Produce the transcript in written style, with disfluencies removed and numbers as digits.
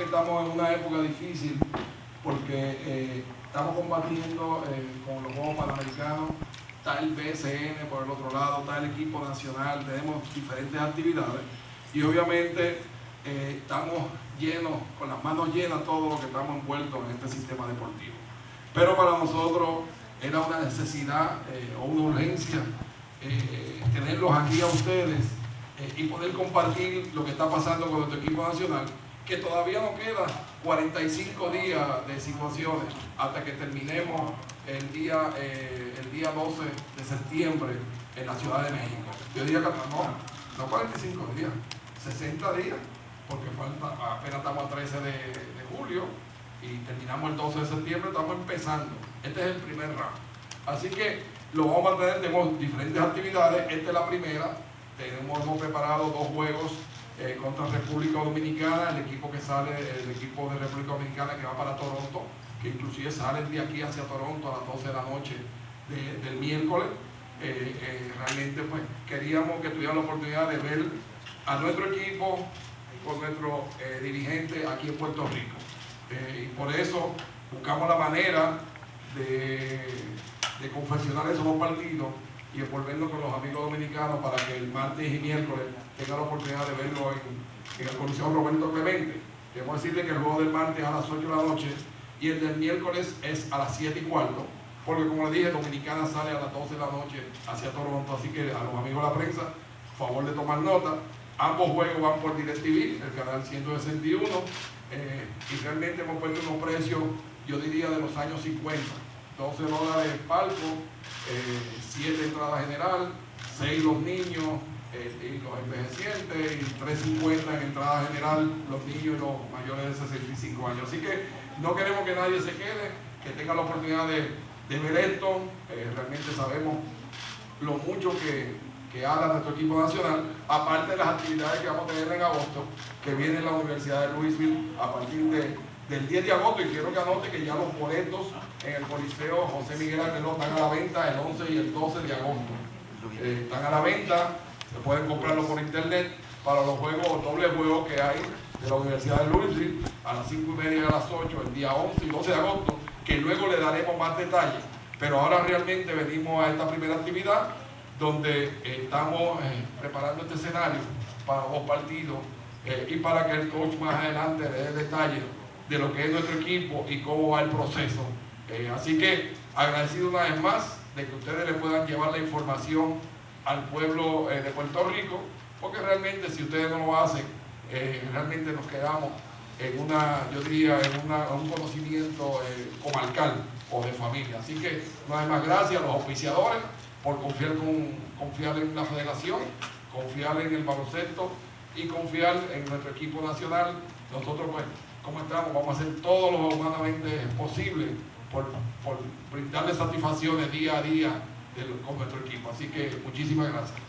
estamos en una época difícil porque estamos combatiendo con los Juegos Panamericanos. Está el BSN por el otro lado, está el equipo nacional, tenemos diferentes actividades y obviamente estamos llenos, con las manos llenas todos los que estamos envueltos en este sistema deportivo. Pero para nosotros era una necesidad o una urgencia tenerlos aquí a ustedes y poder compartir lo que está pasando con nuestro equipo nacional, que todavía nos queda 45 días de situaciones hasta que terminemos el día 12 de septiembre en la Ciudad de México. Yo diría que no 45 días, 60 días, porque apenas estamos a 13 de julio y terminamos el 12 de septiembre, estamos empezando. Este es el primer round. Así que lo vamos a mantener, tenemos diferentes actividades, esta es la primera. Hemos preparado 2 juegos contra República Dominicana, el equipo que sale, el equipo de República Dominicana que va para Toronto, que inclusive salen de aquí hacia Toronto a las 12 de la noche del miércoles. Realmente pues queríamos que tuvieran la oportunidad de ver a nuestro equipo con nuestro dirigente aquí en Puerto Rico. Y por eso buscamos la manera de confeccionar esos 2 partidos y envolvernos con los amigos dominicanos para que el martes y miércoles tengan la oportunidad de verlo en el Coliseo Roberto Clemente. Queremos decirle que el juego del martes es a las 8 de la noche y el del miércoles es a las 7:15, porque como les dije, Dominicana sale a las 12 de la noche hacia Toronto, así que a los amigos de la prensa, favor de tomar nota. Ambos juegos van por DirecTV, el canal 161, y realmente hemos puesto unos precios, yo diría, de los años 50. $12 palco, 7 entradas general, 6 los niños y los envejecientes, y $3.50 en entrada general los niños y los mayores de 65 años. Así que no queremos que nadie se quede, que tenga la oportunidad de ver esto. Realmente sabemos lo mucho que haga nuestro equipo nacional, aparte de las actividades que vamos a tener en agosto, que viene en la Universidad de Louisville a partir del 10 de agosto, y quiero que anote que ya los boletos en el Coliseo José Miguel Arregló están a la venta el 11 y el 12 de agosto. Están a la venta, se pueden comprarlo por internet para los juegos, doble juego que hay de la Universidad de Louisville a las 5:30 y a las 8, el día 11 y 12 de agosto, que luego le daremos más detalles. Pero ahora realmente venimos a esta primera actividad donde estamos preparando este escenario para 2 partidos y para que el coach más adelante dé detalles de lo que es nuestro equipo y cómo va el proceso. Así que agradecido una vez más de que ustedes le puedan llevar la información al pueblo de Puerto Rico, porque realmente si ustedes no lo hacen, realmente nos quedamos en yo diría, en un conocimiento comarcal o de familia. Así que una vez más gracias a los auspiciadores por confiar en la federación, confiar en el baloncesto y confiar en nuestro equipo nacional. Nosotros pues, como estamos, vamos a hacer todo lo humanamente posible por brindarle satisfacciones día a día con nuestro equipo. Así que muchísimas gracias.